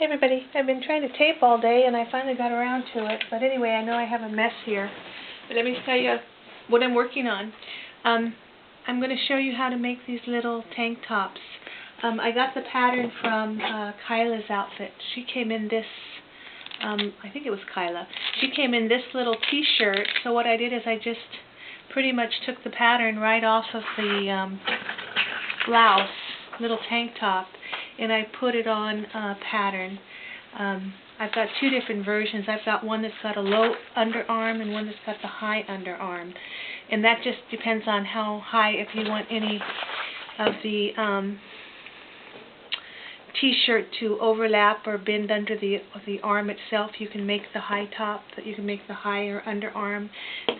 Hey everybody, I've been trying to tape all day and I finally got around to it, but anyway, I know I have a mess here. But let me tell you what I'm working on. I'm going to show you how to make these little tank tops. I got the pattern from Kyla's outfit. She came in this, I think it was Kyla. She came in this little t-shirt, so what I did is I just pretty much took the pattern right off of the blouse, little tank top, and I put it on pattern. I've got two different versions. I've got one that's got a low underarm and one that's got the high underarm. And that just depends on how high, if you want any of the t-shirt to overlap or bend under the arm itself. You can make the high top, you can make the higher underarm,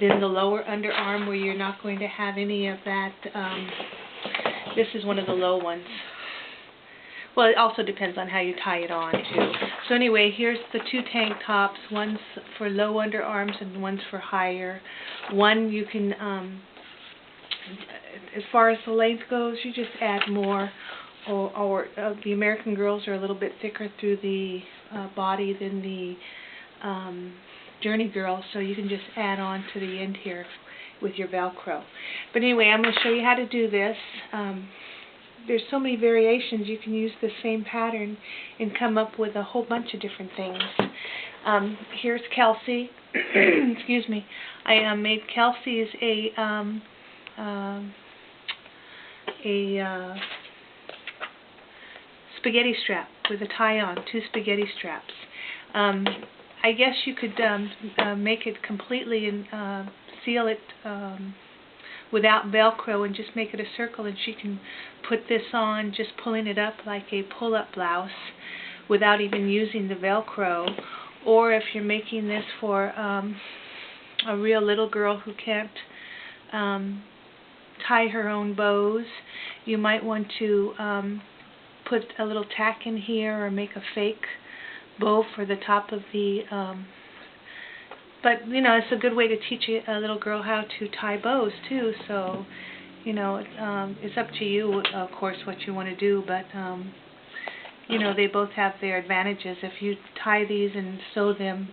then the lower underarm where you're not going to have any of that. This is one of the low ones. Well, it also depends on how you tie it on, too. So anyway, here's the two tank tops. One's for low underarms and one's for higher. One you can, as far as the length goes, you just add more. Or the American girls are a little bit thicker through the body than the Journey girls, so you can just add on to the end here with your Velcro. But anyway, I'm going to show you how to do this. There's so many variations. You can use the same pattern and come up with a whole bunch of different things. Here's Kelsey. Excuse me. I made Kelsey's a spaghetti strap with a tie-on, two spaghetti straps. I guess you could make it completely and seal it without Velcro and just make it a circle, and she can put this on just pulling it up like a pull-up blouse without even using the Velcro. Or if you're making this for a real little girl who can't tie her own bows, you might want to put a little tack in here or make a fake bow for the top of the but, you know, it's a good way to teach a little girl how to tie bows, too. So, you know, it's up to you, of course, what you want to do. But, you know, they both have their advantages. If you tie these and sew them,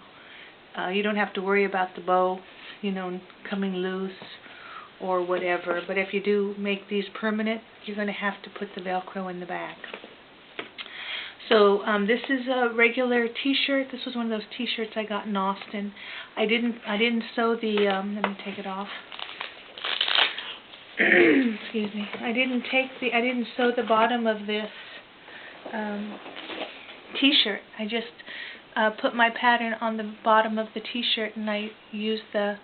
you don't have to worry about the bow, you know, coming loose or whatever. But if you do make these permanent, you're going to have to put the Velcro in the back. So this is a regular t-shirt. This was one of those t-shirts I got in Austin. I didn't sew the let me take it off. Excuse me. I didn't sew the bottom of this t-shirt. I just put my pattern on the bottom of the t-shirt and I used the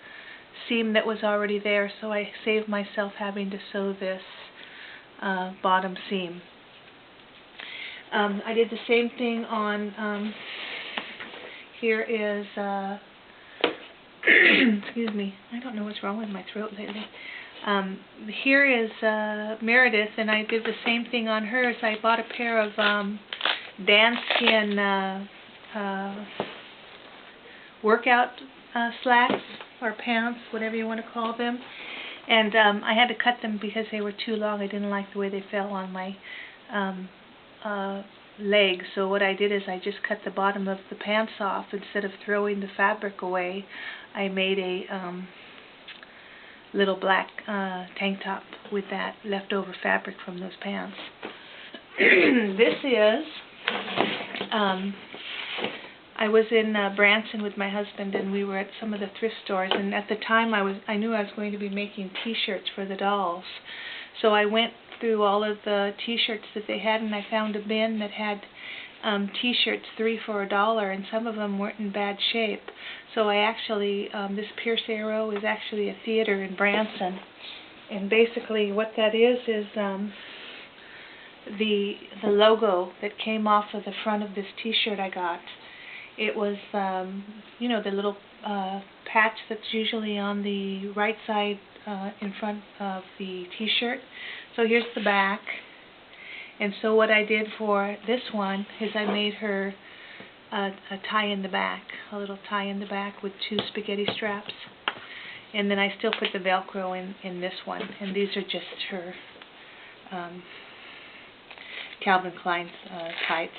seam that was already there, so I saved myself having to sew this bottom seam. I did the same thing on, here is, excuse me, I don't know what's wrong with my throat lately. Here is Meredith, and I did the same thing on hers. I bought a pair of Dan-skin workout slacks, or pants, whatever you want to call them. And I had to cut them because they were too long. I didn't like the way they fell on my leg. So what I did is I just cut the bottom of the pants off. Instead of throwing the fabric away, I made a little black tank top with that leftover fabric from those pants. This is I was in Branson with my husband, and we were at some of the thrift stores, and at the time I knew I was going to be making t-shirts for the dolls. So I went through all of the t-shirts that they had, and I found a bin that had t-shirts 3 for $1, and some of them weren't in bad shape. So I actually, this Pierce Arrow is actually a theater in Branson, and basically what that is the logo that came off of the front of this t-shirt I got. It was, you know, the little patch that's usually on the right side in front of the t-shirt. So here's the back. And so what I did for this one is I made her a tie in the back, a little tie in the back with two spaghetti straps. And then I still put the Velcro in this one. And these are just her Calvin Klein tights.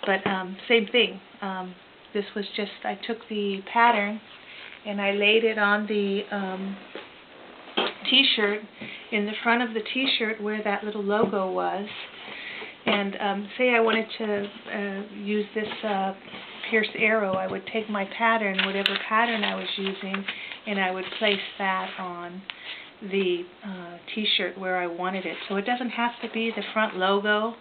But same thing. This was just, I took the pattern and I laid it on the t-shirt, in the front of the t-shirt where that little logo was. And say I wanted to use this pierced arrow, I would take my pattern, whatever pattern I was using, and I would place that on the t-shirt where I wanted it. So it doesn't have to be the front logo,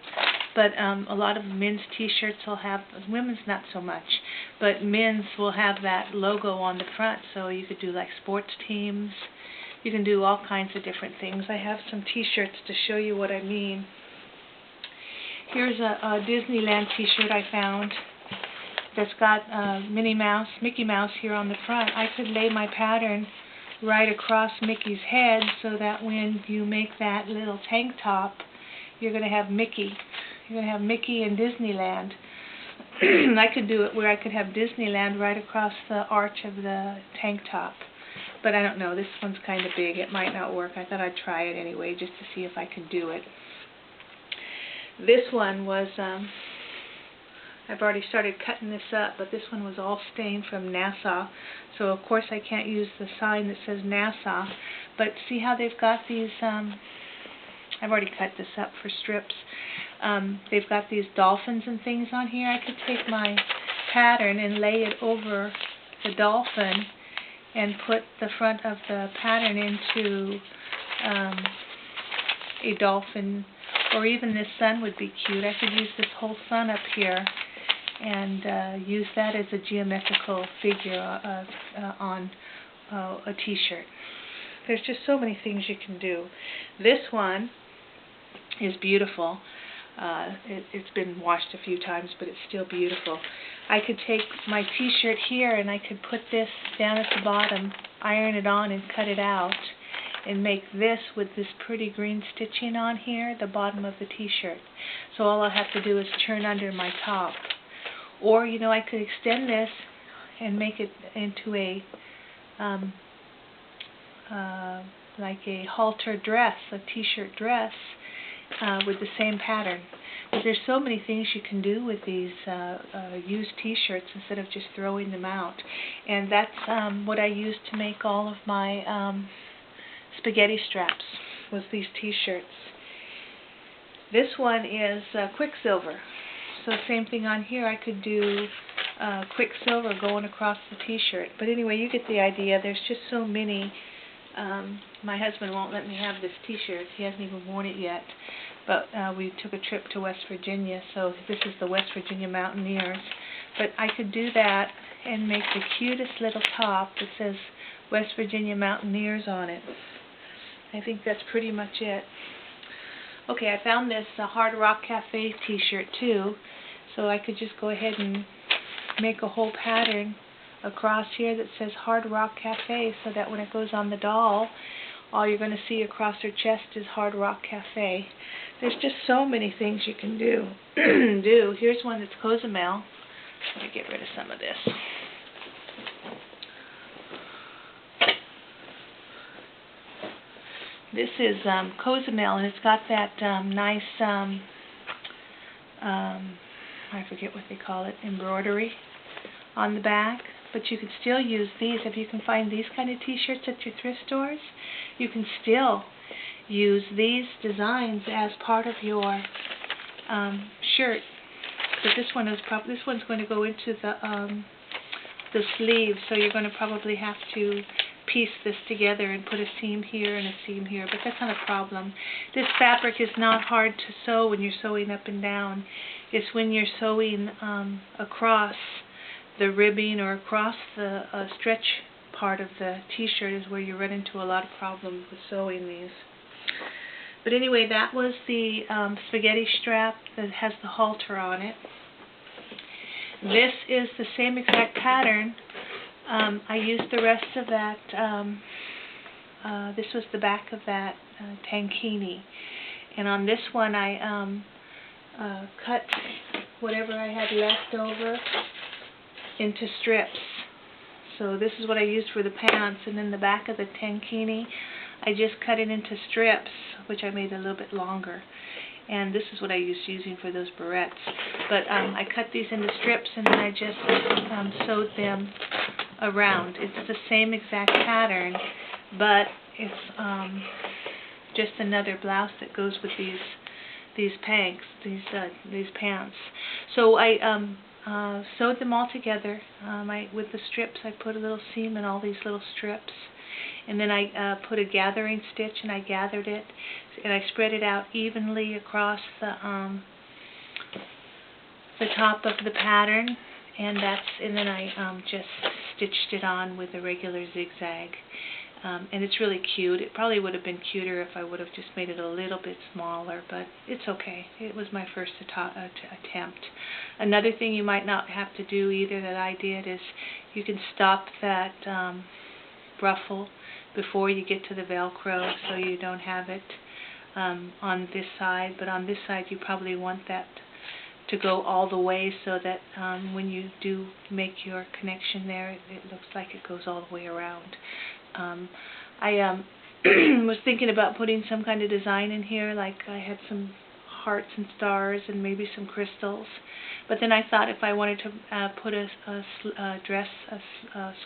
but a lot of men's t-shirts will have, women's not so much, but men's will have that logo on the front, so you could do like sports teams. You can do all kinds of different things. I have some t-shirts to show you what I mean. Here's a Disneyland t-shirt I found that's got Mickey Mouse here on the front. I could lay my pattern right across Mickey's head so that when you make that little tank top, you're going to have Mickey. You're going to have Mickey in Disneyland. I could do it where I could have Disneyland right across the arch of the tank top. But I don't know, this one's kind of big. It might not work. I thought I'd try it anyway just to see if I could do it. This one was, I've already started cutting this up, but this one was all stained from NASA. So of course I can't use the sign that says NASA. But see how they've got these, I've already cut this up for strips. They've got these dolphins and things on here. I could take my pattern and lay it over the dolphin and put the front of the pattern into a dolphin, or even this sun would be cute. I could use this whole sun up here and use that as a geometrical figure on a t-shirt. There's just so many things you can do. This one is beautiful. It's been washed a few times, but it's still beautiful. I could take my t-shirt here and I could put this down at the bottom, iron it on and cut it out, and make this with this pretty green stitching on here, the bottom of the t-shirt. So all I have to do is turn under my top. Or, you know, I could extend this and make it into a like a halter dress, a t-shirt dress with the same pattern. But there's so many things you can do with these used t-shirts instead of just throwing them out. And that's what I used to make all of my spaghetti straps, was these t-shirts. This one is Quicksilver. So same thing on here. I could do Quicksilver going across the t-shirt. But anyway, you get the idea. There's just so many. My husband won't let me have this t-shirt. He hasn't even worn it yet. But we took a trip to West Virginia, so this is the West Virginia Mountaineers. But I could do that and make the cutest little top that says West Virginia Mountaineers on it. I think that's pretty much it. Okay, I found this Hard Rock Cafe t-shirt too, so I could just go ahead and make a whole pattern across here that says Hard Rock Cafe, so that when it goes on the doll, all you're going to see across her chest is Hard Rock Cafe. There's just so many things you can do. Here's one that's Cozumel. Let me get rid of some of this. This is Cozumel, and it's got that nice, I forget what they call it, embroidery on the back. But you could still use these. If you can find these kind of t-shirts at your thrift stores, you can still use these designs as part of your shirt. But this one is this one's going to go into the sleeve, so you're going to probably have to piece this together and put a seam here and a seam here, but that's not a problem. This fabric is not hard to sew when you're sewing up and down. It's when you're sewing across the ribbing or across the stretch part of the t-shirt is where you run into a lot of problems with sewing these. But anyway, that was the spaghetti strap that has the halter on it. This is the same exact pattern. I used the rest of that, this was the back of that tankini. And on this one I cut whatever I had left over into strips. So this is what I used for the pants, and then the back of the tankini I just cut it into strips, which I made a little bit longer. and this is what I used using for those barrettes. But I cut these into strips, and then I just sewed them around. It's the same exact pattern, but it's just another blouse that goes with these pants. So I sewed them all together. With the strips, I put a little seam in all these little strips, and then I put a gathering stitch, and I gathered it, and I spread it out evenly across the top of the pattern, and then I just stitched it on with a regular zigzag. And it's really cute. It probably would have been cuter if I would have just made it a little bit smaller, but it's okay. It was my first attempt. Another thing you might not have to do either that I did is you can stop that ruffle before you get to the Velcro, so you don't have it on this side, but on this side you probably want that to go all the way, so that when you do make your connection there, it looks like it goes all the way around. I was thinking about putting some kind of design in here, like I had some hearts and stars and maybe some crystals, but then I thought if I wanted to put a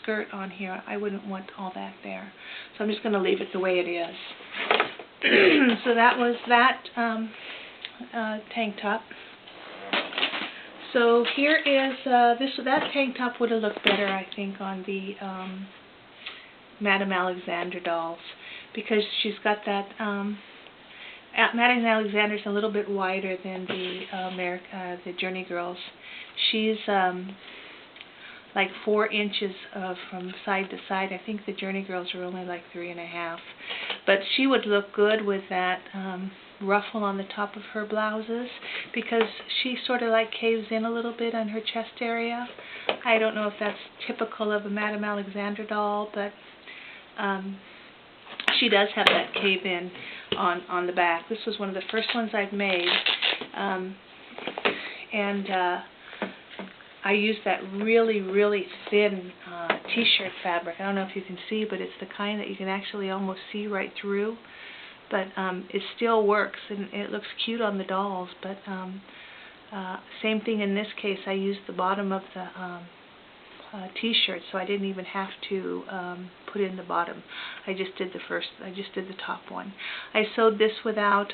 skirt on here, I wouldn't want all that there, so I'm just going to leave it the way it is. So that was that tank top. So here is that tank top would have looked better, I think, on the Madame Alexander dolls, because she's got that. Madame Alexander's a little bit wider than the Journey Girls. She's like 4 inches from side to side. I think the Journey Girls are only like 3.5. But she would look good with that ruffle on the top of her blouses, because she sort of like caves in a little bit on her chest area. I don't know if that's typical of a Madame Alexander doll, but she does have that cave in on the back. This was one of the first ones I've made, and I used that really, really thin t-shirt fabric. I don't know if you can see, but it's the kind that you can actually almost see right through. But it still works, and it looks cute on the dolls. But same thing in this case. I used the bottom of the t-shirt, so I didn't even have to put in the bottom. I just did the top one. I sewed this without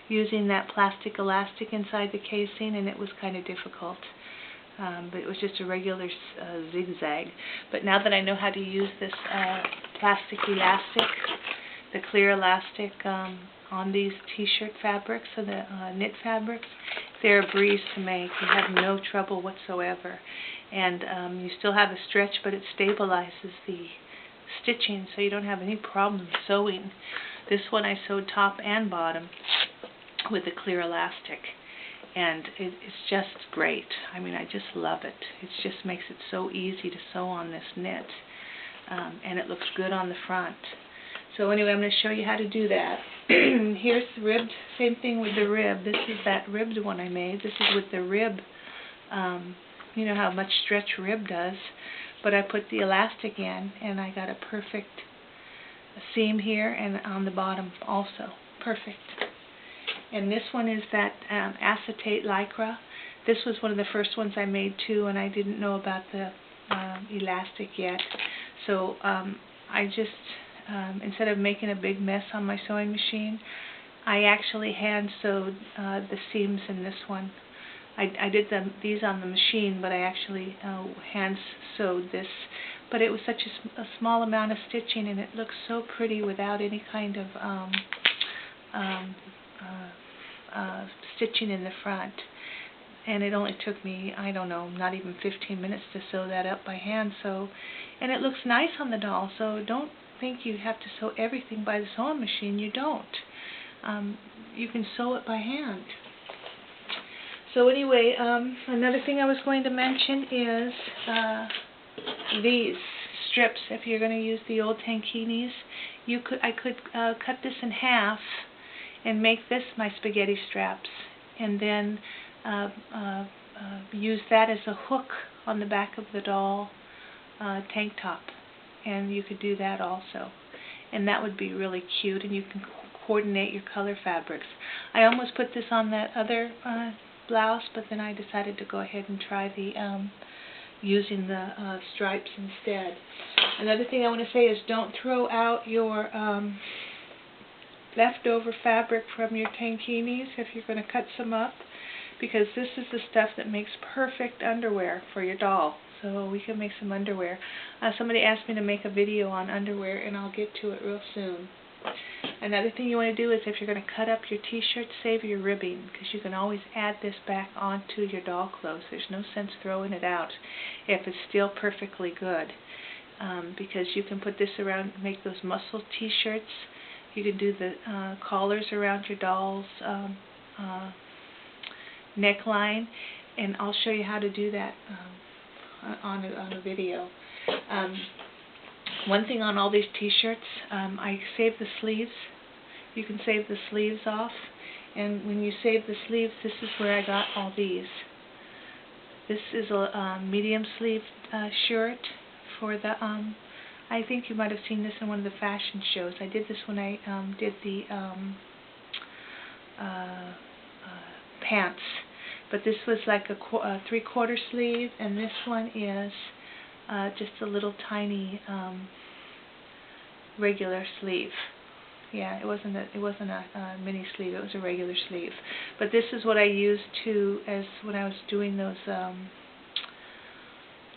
using that plastic elastic inside the casing, and it was kind of difficult. But it was just a regular zigzag. But now that I know how to use this plastic elastic, the clear elastic on these t-shirt fabrics, or the knit fabrics, they're a breeze to make. You have no trouble whatsoever. And you still have a stretch, but it stabilizes the stitching, so you don't have any problem sewing. This one I sewed top and bottom with the clear elastic, and it's just great. I mean, I just love it. It just makes it so easy to sew on this knit, and it looks good on the front. So anyway, I'm going to show you how to do that. Here's the ribbed, same thing with the rib. This is that ribbed one I made. This is with the rib, you know how much stretch rib does, but I put the elastic in, and I got a perfect seam here, and on the bottom also. Perfect. And this one is that acetate lycra. This was one of the first ones I made too, and I didn't know about the elastic yet. So I just, instead of making a big mess on my sewing machine, I actually hand sewed the seams in this one. I did these on the machine, but I actually hand sewed this. But it was such a small amount of stitching, and it looks so pretty without any kind of stitching in the front. And it only took me, I don't know, not even 15 minutes to sew that up by hand. So, and it looks nice on the doll. So don't think you have to sew everything by the sewing machine. You don't. You can sew it by hand. So anyway, another thing I was going to mention is these strips. If you're going to use the old tankinis, I could cut this in half and make this my spaghetti straps, and then use that as a hook on the back of the doll tank top. And you could do that also, and that would be really cute. And you can coordinate your color fabrics. I almost put this on that other blouse, but then I decided to go ahead and try the using the stripes instead. Another thing I want to say is don't throw out your leftover fabric from your tankinis if you're going to cut some up, because this is the stuff that makes perfect underwear for your doll. So we can make some underwear. Somebody asked me to make a video on underwear, and I'll get to it real soon. Another thing you want to do is if you're going to cut up your t-shirt, save your ribbing, because you can always add this back onto your doll clothes. There's no sense throwing it out if it's still perfectly good, because you can put this around, make those muscle t-shirts. You can do the collars around your doll's neckline, and I'll show you how to do that on a video. One thing on all these t-shirts, I save the sleeves. You can save the sleeves off, and when you save the sleeves, this is where I got all these. This is a medium sleeve shirt for the, I think you might have seen this in one of the fashion shows. I did this when I did the pants, but this was like a 3/4 sleeve, and this one is just a little tiny regular sleeve. Yeah, it wasn't a mini sleeve. It was a regular sleeve. But this is what I used when I was doing those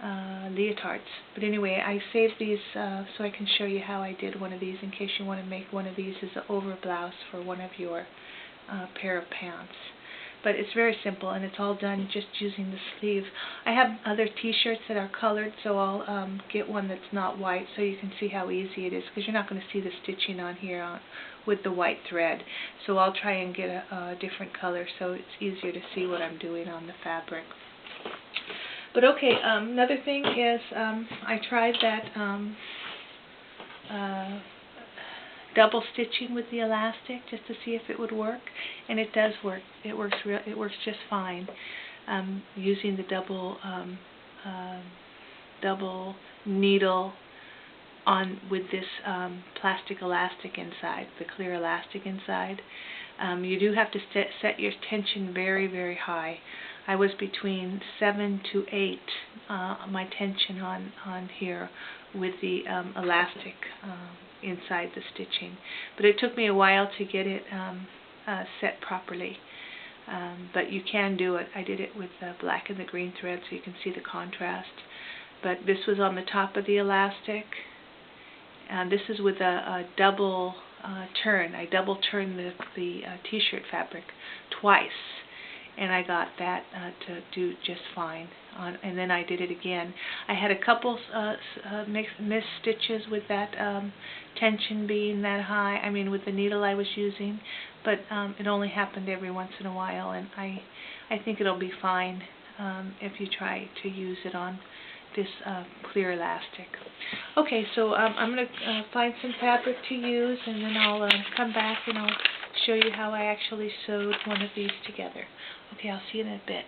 leotards. But anyway, I saved these so I can show you how I did one of these in case you want to make one of these as an over blouse for one of your pair of pants. But it's very simple, and it's all done just using the sleeve. I have other t-shirts that are colored, so I'll get one that's not white so you can see how easy it is, because you're not going to see the stitching on here with the white thread. So I'll try and get a different color so it's easier to see what I'm doing on the fabric. But okay, another thing is I tried that double stitching with the elastic just to see if it would work, and it does work. It works just fine using the double needle on with this plastic elastic inside, the clear elastic inside. You do have to set your tension very, very high. I was between 7 to 8 my tension on here with the elastic inside the stitching, but it took me a while to get it set properly, but you can do it. I did it with the black and the green thread so you can see the contrast, but this was on the top of the elastic, and this is with a double turn. I double turned the t-shirt fabric twice, and I got that to do just fine. And then I did it again. I had a couple missed stitches with that tension being that high, I mean with the needle I was using, but it only happened every once in a while, and I think it'll be fine if you try to use it on this clear elastic. Okay, so I'm going to find some fabric to use, and then I'll come back and I'll show you how I actually sewed one of these together. Okay, I'll see you in a bit.